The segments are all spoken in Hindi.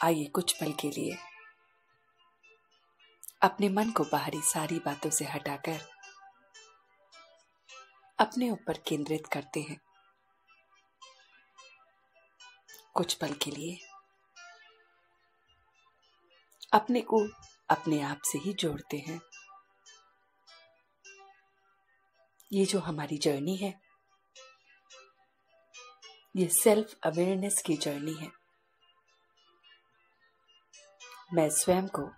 आइए कुछ पल के लिए अपने मन को बाहरी सारी बातों से हटाकर अपने ऊपर केंद्रित करते हैं। कुछ पल के लिए अपने को अपने आप से ही जोड़ते हैं। ये जो हमारी जर्नी है, ये सेल्फ अवेयरनेस की जर्नी है। मैं स्वयं को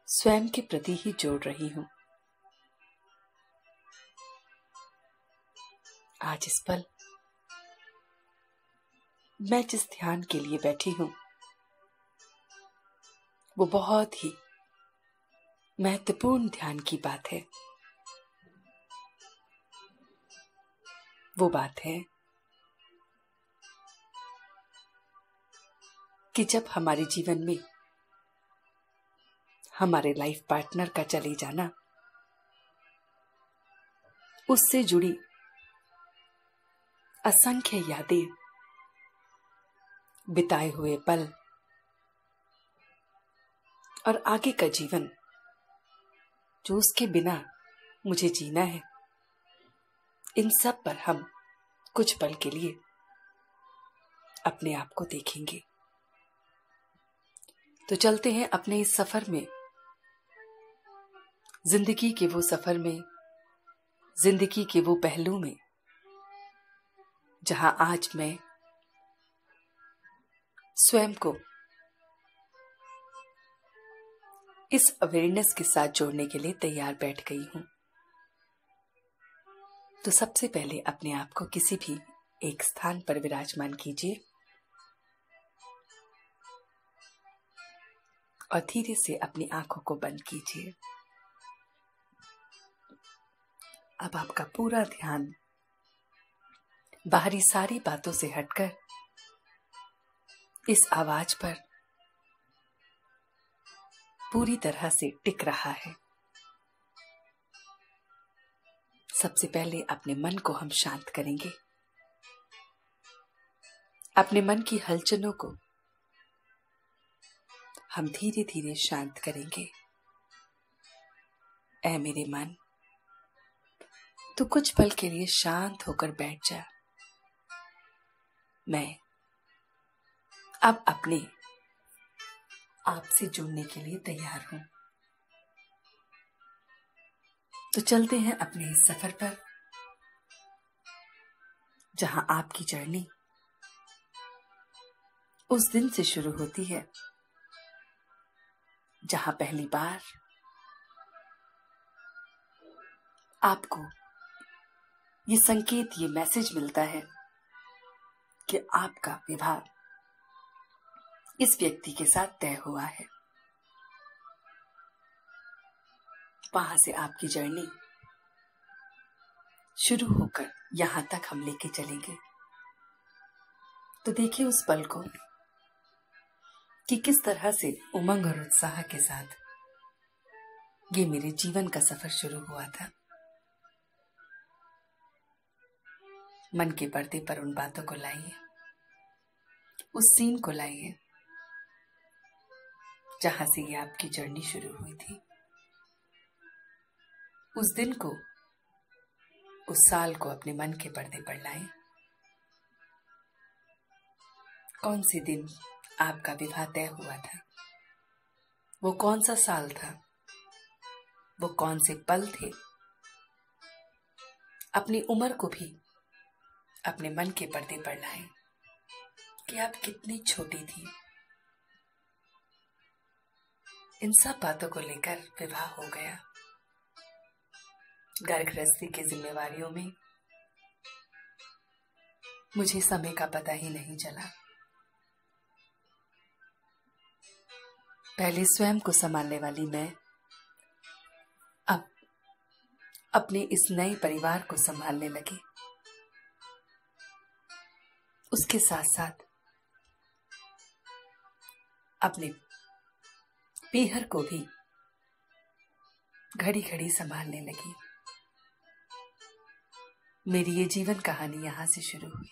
स्वयं के प्रति ही जोड़ रही हूं। आज इस पल मैं जिस ध्यान के लिए बैठी हूं, वो बहुत ही महत्वपूर्ण ध्यान की बात है। वो बात है कि जब हमारे जीवन में हमारे लाइफ पार्टनर का चले जाना, उससे जुड़ी असंख्य यादें, बिताए हुए पल और आगे का जीवन जो उसके बिना मुझे जीना है, इन सब पर हम कुछ पल के लिए अपने आप को देखेंगे। तो चलते हैं अपने इस सफर में, जिंदगी के वो सफर में, जिंदगी के वो पहलू में, जहां आज मैं स्वयं को इस अवेयरनेस के साथ जोड़ने के लिए तैयार बैठ गई हूं। तो सबसे पहले अपने आप को किसी भी एक स्थान पर विराजमान कीजिए और धीरे से अपनी आंखों को बंद कीजिए। अब आपका पूरा ध्यान बाहरी सारी बातों से हटकर इस आवाज पर पूरी तरह से टिक रहा है। सबसे पहले अपने मन को हम शांत करेंगे। अपने मन की हलचलों को हम धीरे धीरे शांत करेंगे। ऐ मेरे मन, तू कुछ पल के लिए शांत होकर बैठ जा। मैं अब अपने आप से जुड़ने के लिए तैयार हूं। तो चलते हैं अपने इस सफर पर, जहां आपकी जर्नी उस दिन से शुरू होती है जहां पहली बार आपको ये संकेत, ये मैसेज मिलता है कि आपका विवाह इस व्यक्ति के साथ तय हुआ है। वहां से आपकी जर्नी शुरू होकर यहां तक हम लेके चलेंगे। तो देखिए उस पल को कि किस तरह से उमंग और उत्साह के साथ ये मेरे जीवन का सफर शुरू हुआ था। मन के पर्दे पर उन बातों को लाइए, उस सीन को लाइए जहां से ये आपकी जर्नी शुरू हुई थी। उस दिन को, उस साल को अपने मन के पर्दे पर लाएं। कौन से दिन आपका विवाह तय हुआ था? वो कौन सा साल था? वो कौन से पल थे? अपनी उम्र को भी अपने मन के पर्दे पर लाएं कि आप कितनी छोटी थी। इन सब बातों को लेकर विवाह हो गया। घर गृहस्थी की जिम्मेवारियों में मुझे समय का पता ही नहीं चला। पहले स्वयं को संभालने वाली मैं अब अपने इस नए परिवार को संभालने लगी। उसके साथ साथ अपने पीहर को भी घड़ी घड़ी संभालने लगी। मेरी ये जीवन कहानी यहां से शुरू हुई।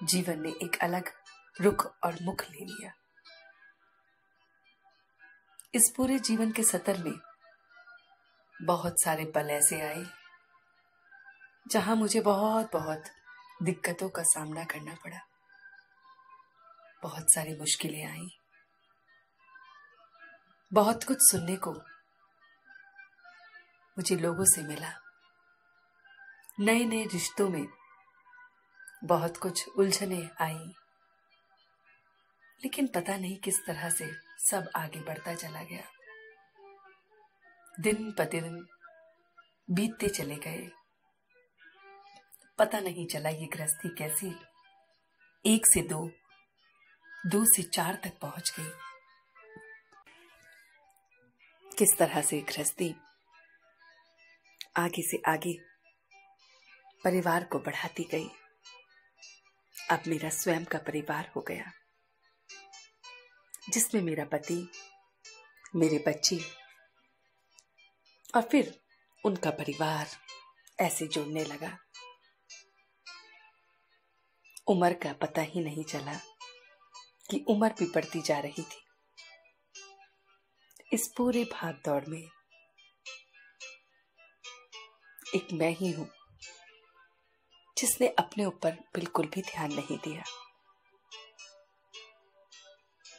जीवन ने एक अलग रुख और मुख ले लिया। इस पूरे जीवन के सतर में बहुत सारे पल ऐसे आए जहां मुझे बहुत बहुत दिक्कतों का सामना करना पड़ा। बहुत सारी मुश्किलें आई, बहुत कुछ सुनने को मुझे लोगों से मिला। नए नए रिश्तों में बहुत कुछ उलझने आई, लेकिन पता नहीं किस तरह से सब आगे बढ़ता चला गया। दिन प्रतिदिन बीतते चले गए, पता नहीं चला ये गृहस्थी कैसी 1 से 2, 2 से 4 तक पहुंच गई। किस तरह से गृहस्थी आगे से आगे परिवार को बढ़ाती गई। अब मेरा स्वयं का परिवार हो गया, जिसमें मेरा पति, मेरे बच्चे और फिर उनका परिवार ऐसे जुड़ने लगा। उम्र का पता ही नहीं चला कि उम्र भी बढ़ती जा रही थी। इस पूरे भाग दौड़ में एक मैं ही हूं जिसने अपने ऊपर बिल्कुल भी ध्यान नहीं दिया।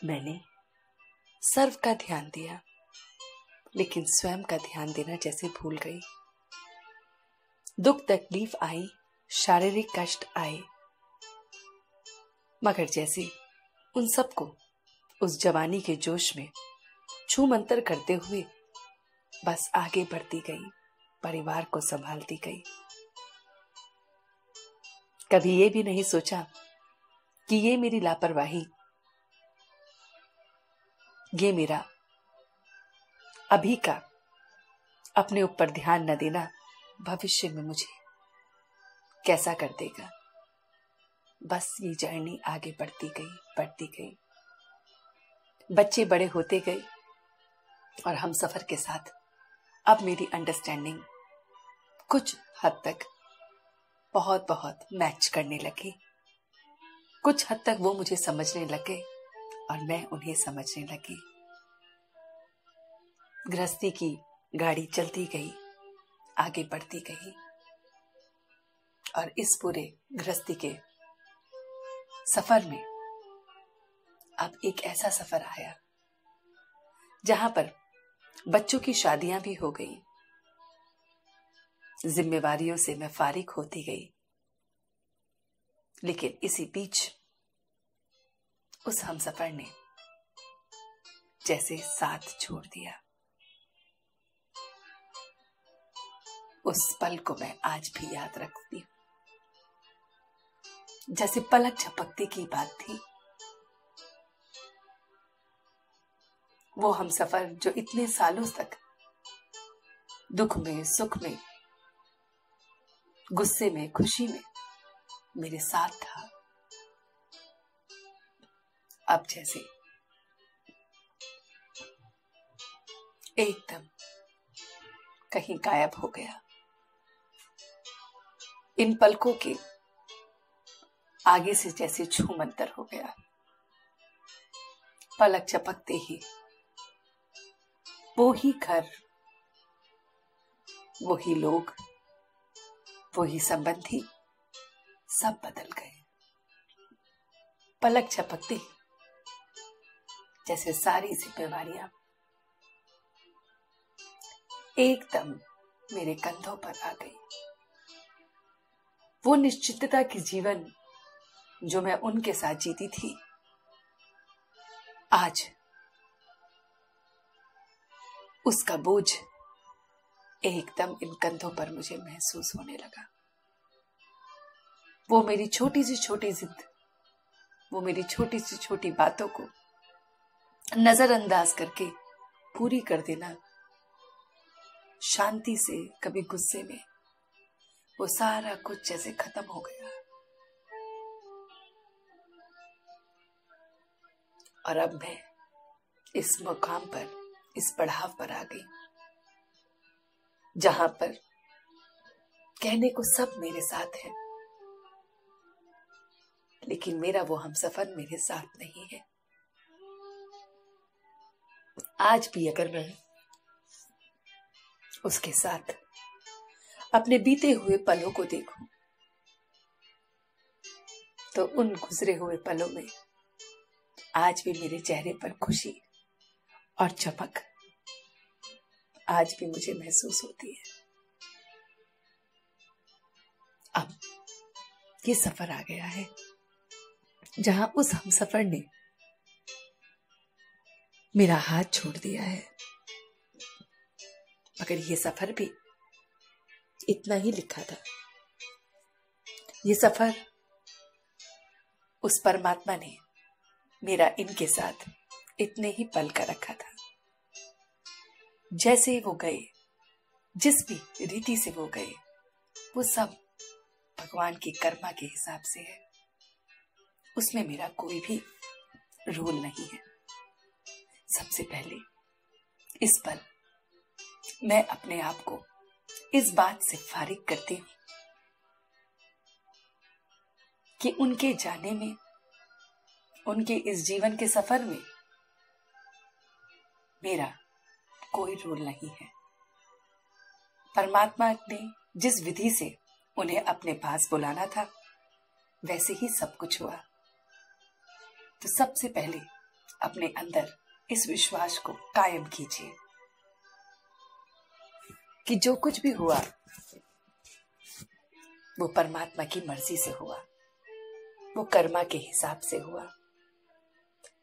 मैंने सर्व का ध्यान दिया, लेकिन स्वयं का ध्यान देना जैसे भूल गई। दुख तकलीफ आई, शारीरिक कष्ट आए, मगर जैसे उन सबको उस जवानी के जोश में छू मंतर करते हुए बस आगे बढ़ती गई, परिवार को संभालती गई। कभी ये भी नहीं सोचा कि ये मेरी लापरवाही, ये मेरा अभी का अपने ऊपर ध्यान न देना भविष्य में मुझे कैसा कर देगा। बस ये जर्नी आगे बढ़ती गई। बच्चे बड़े होते गए और हम सफर के साथ अब मेरी अंडरस्टैंडिंग कुछ हद तक बहुत बहुत मैच करने लगी। कुछ हद तक वो मुझे समझने लगे और मैं उन्हें समझने लगी। गृहस्थी की गाड़ी चलती गई, आगे बढ़ती गई और इस पूरे गृहस्थी के सफर में अब एक ऐसा सफर आया जहां पर बच्चों की शादियां भी हो गई। जिम्मेवारियों से मैं फारिग होती गई, लेकिन इसी बीच उस हमसफर ने जैसे साथ छोड़ दिया। उस पल को मैं आज भी याद रखती हूं, जैसे पलक झपकते की बात थी। वो हमसफर जो इतने सालों तक दुख में, सुख में, गुस्से में, खुशी में मेरे साथ था, अब जैसे एकदम कहीं गायब हो गया। इन पलकों के आगे से जैसे छूमंतर हो गया। पलक झपकते ही वो ही घर, वही लोग, वही संबंधी सब बदल गए। पलक झपकते जैसे सारी जिम्मेवारियां एकदम मेरे कंधों पर आ गई। वो निश्चितता की जीवन जो मैं उनके साथ जीती थी, आज उसका बोझ एकदम इन कंधों पर मुझे महसूस होने लगा। वो मेरी छोटी सी छोटी जिद, वो मेरी छोटी सी छोटी बातों को नजरअंदाज करके पूरी कर देना, शांति से, कभी गुस्से में, वो सारा कुछ जैसे खत्म हो गया। और अब मैं इस मुकाम पर, इस पड़ाव पर आ गई जहां पर कहने को सब मेरे साथ है, लेकिन मेरा वो हमसफर मेरे साथ नहीं है। आज भी अगर मैं उसके साथ अपने बीते हुए पलों को देखूं तो उन गुजरे हुए पलों में आज भी मेरे चेहरे पर खुशी और चमक आज भी मुझे महसूस होती है। अब ये सफर आ गया है जहां उस हमसफर ने मेरा हाथ छोड़ दिया है, मगर ये सफर भी इतना ही लिखा था। ये सफर उस परमात्मा ने मेरा इनके साथ इतने ही पल कर रखा था। जैसे वो गए, जिस भी रीति से वो गए, वो सब भगवान की कर्मा के हिसाब से है। उसमें मेरा कोई भी रोल नहीं है। सबसे पहले इस पल मैं अपने आप को इस बात से फारिग करती हूं कि उनके जाने में, उनके इस जीवन के सफर में मेरा कोई रोल नहीं है। परमात्मा ने जिस विधि से उन्हें अपने पास बुलाना था वैसे ही सब कुछ हुआ। तो सबसे पहले अपने अंदर इस विश्वास को कायम कीजिए कि जो कुछ भी हुआ वो परमात्मा की मर्जी से हुआ, वो कर्मा के हिसाब से हुआ।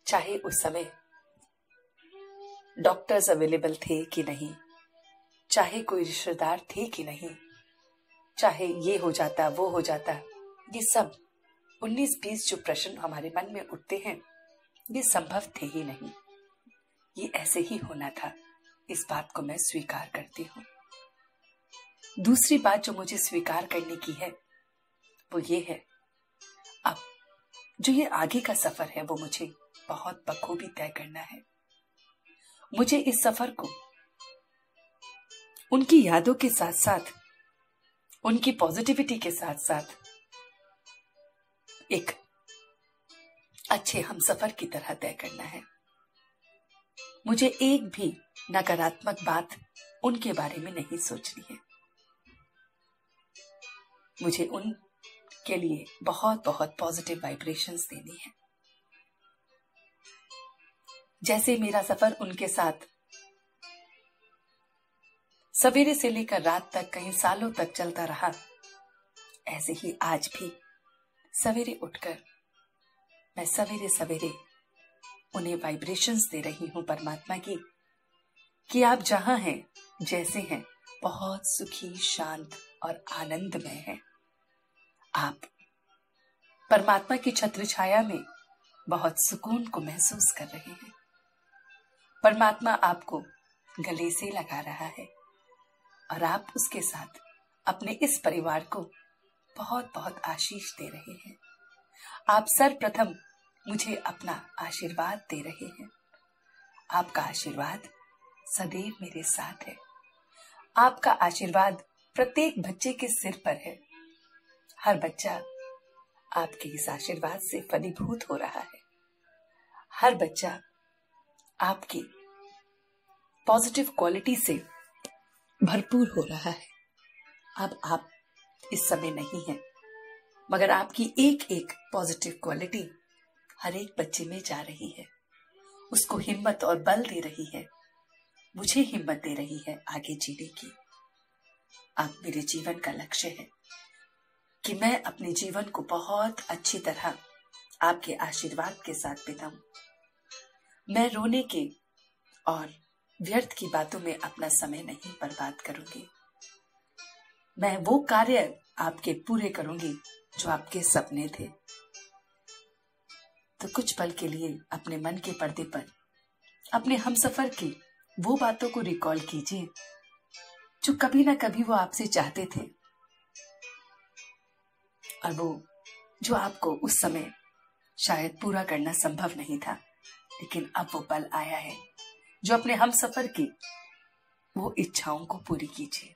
चाहे उस समय डॉक्टर्स अवेलेबल थे कि नहीं, चाहे कोई रिश्तेदार थे कि नहीं, चाहे ये हो जाता वो हो जाता, ये सब 19-20 जो प्रश्न हमारे मन में उठते हैं ये संभव थे ही नहीं। ये ऐसे ही होना था। इस बात को मैं स्वीकार करती हूँ। दूसरी बात जो मुझे स्वीकार करने की है वो ये है, अब जो ये आगे का सफर है वो मुझे बहुत बखूबी तय करना है। मुझे इस सफर को उनकी यादों के साथ साथ, उनकी पॉजिटिविटी के साथ साथ एक अच्छे हमसफर की तरह तय करना है। मुझे एक भी नकारात्मक बात उनके बारे में नहीं सोचनी है। मुझे उनके लिए बहुत बहुत पॉजिटिव वाइब्रेशंस देनी है। जैसे मेरा सफर उनके साथ सवेरे से लेकर रात तक, कई सालों तक चलता रहा, ऐसे ही आज भी सवेरे उठकर मैं सवेरे सवेरे उन्हें वाइब्रेशंस दे रही हूं परमात्मा की कि आप जहां हैं, जैसे हैं, बहुत सुखी, शांत और आनंदमय हैं। आप परमात्मा की छत्र छाया में बहुत सुकून को महसूस कर रहे हैं। परमात्मा आपको गले से लगा रहा है और आप उसके साथ अपने इस परिवार को बहुत बहुत आशीष दे रहे हैं। आप सर्वप्रथम मुझे अपना आशीर्वाद दे रहे हैं। आपका आशीर्वाद सदैव मेरे साथ है। आपका आशीर्वाद प्रत्येक बच्चे के सिर पर है। हर बच्चा आपके इस आशीर्वाद से फलीभूत हो रहा है। हर बच्चा आपकी पॉजिटिव क्वालिटी से भरपूर हो रहा है। अब आप इस समय नहीं हैं, मगर आपकी एक एक पॉजिटिव क्वालिटी हर एक बच्चे में जा रही है, उसको हिम्मत और बल दे रही है, मुझे हिम्मत दे रही है आगे जीने की। अब मेरे जीवन का लक्ष्य है कि मैं अपने जीवन को बहुत अच्छी तरह आपके आशीर्वाद के साथ बिताऊं। मैं रोने के और व्यर्थ की बातों में अपना समय नहीं बर्बाद करूंगी। मैं वो कार्य आपके पूरे करूंगी जो आपके सपने थे। तो कुछ पल के लिए अपने मन के पर्दे पर अपने हमसफर की वो बातों को रिकॉल कीजिए जो कभी ना कभी वो आपसे चाहते थे, और वो जो आपको उस समय शायद पूरा करना संभव नहीं था, लेकिन अब वो पल आया है जो अपने हमसफर की वो इच्छाओं को पूरी कीजिए।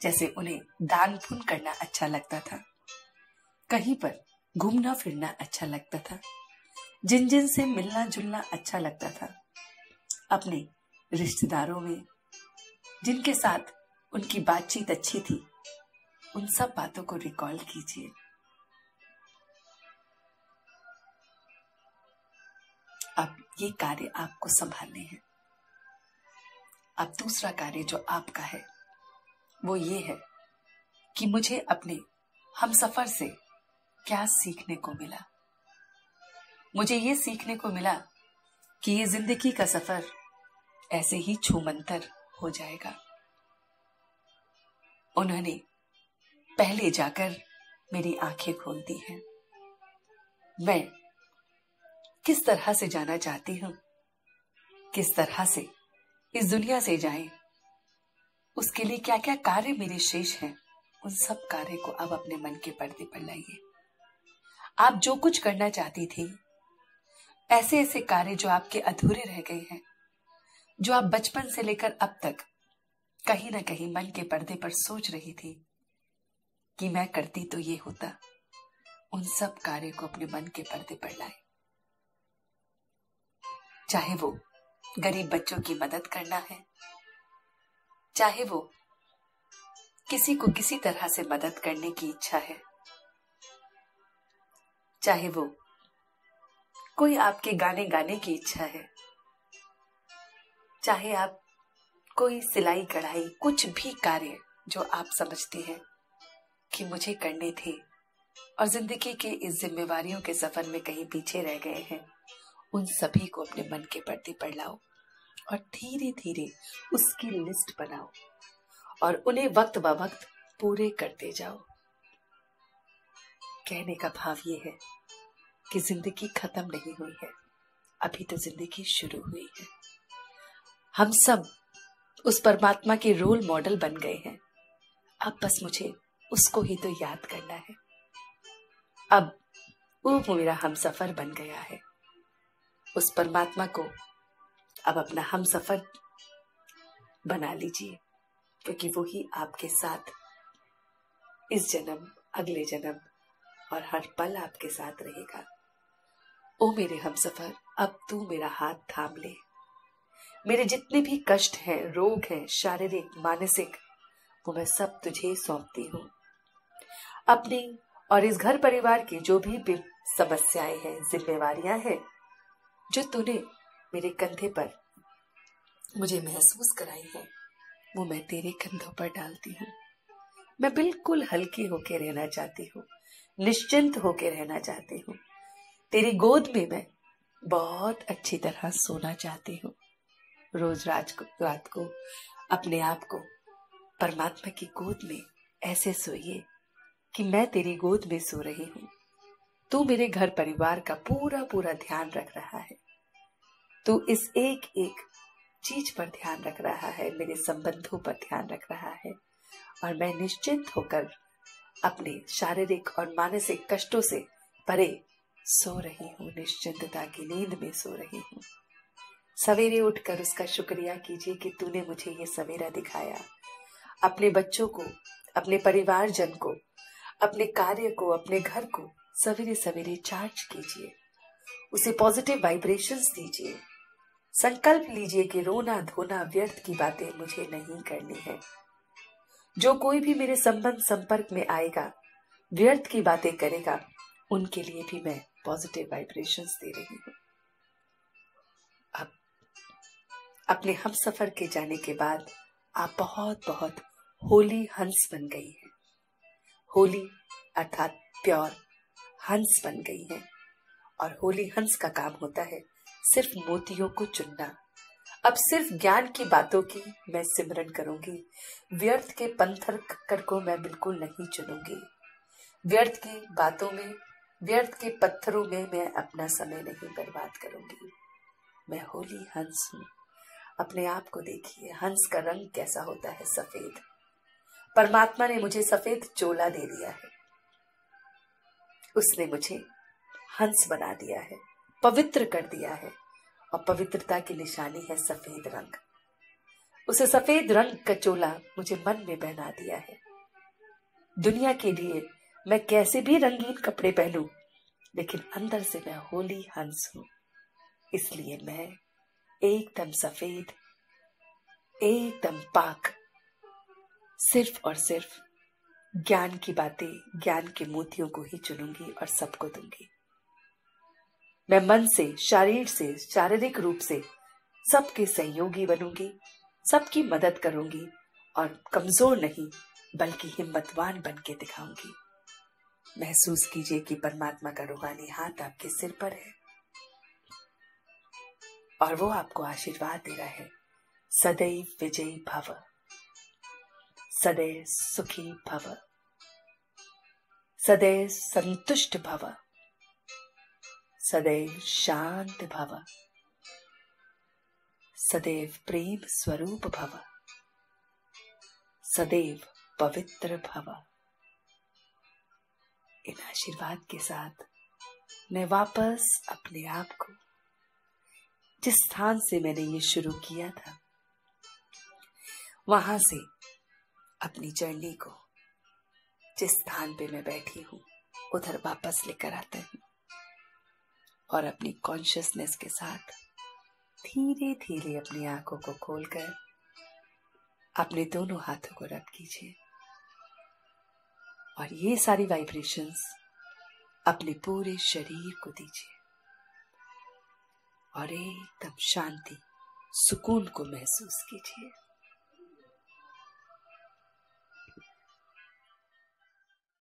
जैसे उन्हें दान पुण्य करना अच्छा लगता था, कहीं पर घूमना फिरना अच्छा लगता था, जिन जिन से मिलना जुलना अच्छा लगता था, अपने रिश्तेदारों में जिनके साथ उनकी बातचीत अच्छी थी, उन सब बातों को रिकॉल कीजिए। अब ये कार्य आपको संभालने हैं। अब दूसरा कार्य जो आपका है वो ये है कि मुझे अपने हमसफर से क्या सीखने को मिला। मुझे ये सीखने को मिला कि ये जिंदगी का सफर ऐसे ही छूमंतर हो जाएगा। उन्होंने पहले जाकर मेरी आंखें खोल दी हैं। मैं किस तरह से जाना चाहती हूं, किस तरह से इस दुनिया से जाएं, उसके लिए क्या क्या कार्य मेरे शेष हैं, उन सब कार्य को अब अपने मन के पर्दे पर लाइए। आप जो कुछ करना चाहती थी, ऐसे ऐसे कार्य जो आपके अधूरे रह गए हैं, जो आप बचपन से लेकर अब तक कहीं ना कहीं मन के पर्दे पर सोच रही थी कि मैं करती तो ये होता, उन सब कार्य को अपने मन के पर्दे पर लाए। चाहे वो गरीब बच्चों की मदद करना है, चाहे वो किसी को किसी तरह से मदद करने की इच्छा है, चाहे वो कोई आपके गाने गाने की इच्छा है, चाहे आप कोई सिलाई कढ़ाई कुछ भी कार्य जो आप समझते हैं कि मुझे करने थे और जिंदगी के इस जिम्मेवारियों के सफर में कहीं पीछे रह गए हैं, उन सभी को अपने मन के पर्दे पर लाओ और धीरे धीरे उसकी लिस्ट बनाओ और उन्हें वक्त ब वक्त पूरे करते जाओ। कहने का भाव ये है कि जिंदगी खत्म नहीं हुई है, अभी तो जिंदगी शुरू हुई है। हम सब उस परमात्मा के रोल मॉडल बन गए हैं। अब बस मुझे उसको ही तो याद करना है। अब वो मेरा हमसफर बन गया है। उस परमात्मा को अब अपना हमसफर बना लीजिए, क्योंकि वो ही आपके साथ इस जन्म, अगले जन्म और हर पल आपके साथ रहेगा। ओ मेरे हमसफर, अब तू मेरा हाथ थाम ले। मेरे जितने भी कष्ट हैं, रोग हैं, शारीरिक मानसिक, वो मैं सब तुझे सौंपती हूँ। अपनी और इस घर परिवार की जो भी समस्याएं हैं, जिम्मेवारियां हैं, जो तूने मेरे कंधे पर मुझे महसूस कराई है, वो मैं तेरे कंधों पर डालती हूँ। मैं बिल्कुल हल्की होके रहना चाहती हूँ, निश्चिंत होके रहना चाहती हूँ। तेरी गोद में मैं बहुत अच्छी तरह सोना चाहती हूँ। रोज रात को अपने आप को परमात्मा की गोद में ऐसे सोइए कि मैं तेरी गोद में सो रही हूँ। तू मेरे घर परिवार का पूरा पूरा ध्यान रख रहा है। तू इस एक एक चीज पर ध्यान रख रहा है, मेरे संबंधों पर ध्यान रख रहा है, और मैं निश्चिंत होकर अपने शारीरिक और मानसिक कष्टों से परे सो रही हूँ, निश्चिंतता की नींद में सो रही हूँ। सवेरे उठकर उसका शुक्रिया कीजिए कि तूने मुझे ये सवेरा दिखाया। अपने बच्चों को, अपने परिवारजन को, अपने कार्य को, अपने घर को सवेरे सवेरे चार्ज कीजिए, उसे पॉजिटिव वाइब्रेशंस दीजिए। संकल्प लीजिए कि रोना धोना व्यर्थ की बातें मुझे नहीं करनी है। जो कोई भी मेरे संबंध संपर्क में आएगा, व्यर्थ की बातें करेगा, उनके लिए भी मैं पॉजिटिव वाइब्रेशंस दे रही हूँ। अब अपने हम सफर के जाने के बाद आप बहुत बहुत होली हंस बन गई हैं। होली अर्थात प्योर हंस बन गई हैं। और होली हंस का काम होता है सिर्फ मोतियों को चुनना। अब सिर्फ ज्ञान की बातों की मैं सिमरन करूंगी। व्यर्थ के पंथर को मैं बिल्कुल नहीं चुनूंगी। व्यर्थ की बातों में, व्यर्थ के पत्थरों में मैं अपना समय नहीं बर्बाद करूंगी। मैं होली हंस हूं। अपने आप को देखिए, हंस का रंग कैसा होता है, सफेद। परमात्मा ने मुझे सफेद चोला दे दिया है। उसने मुझे हंस बना दिया है, पवित्र कर दिया है, और पवित्रता की निशानी है सफेद रंग। उसे सफेद रंग का चोला मुझे मन में पहना दिया है। दुनिया के लिए मैं कैसे भी रंगीन कपड़े पहनूं, लेकिन अंदर से मैं होली हंस हूं। इसलिए मैं एकदम सफेद, एकदम पाक, सिर्फ और सिर्फ ज्ञान की बातें, ज्ञान के मोतियों को ही चुनूंगी और सबको दूंगी। मैं मन से, शरीर से, शारीरिक रूप से सबके सहयोगी बनूंगी, सबकी मदद करूंगी और कमजोर नहीं बल्कि हिम्मतवान बन के दिखाऊंगी। महसूस कीजिए कि परमात्मा का रूहानी हाथ आपके सिर पर है और वो आपको आशीर्वाद दे रहा है। सदैव विजयी भव, सदैव सुखी भव, सदैव संतुष्ट भव, सदैव शांत भव, सदैव प्रेम स्वरूप भव, सदैव पवित्र भव। इन आशीर्वाद के साथ मैं वापस अपने आप को जिस स्थान से मैंने ये शुरू किया था वहां से अपनी जर्नी को जिस स्थान पे मैं बैठी हूं उधर वापस लेकर आता हूं और अपनी कॉन्शियसनेस के साथ धीरे धीरे अपनी आंखों को खोलकर अपने दोनों हाथों को रब कीजिए और ये सारी वाइब्रेशंस अपने पूरे शरीर को दीजिए और एकदम शांति, सुकून को महसूस कीजिए।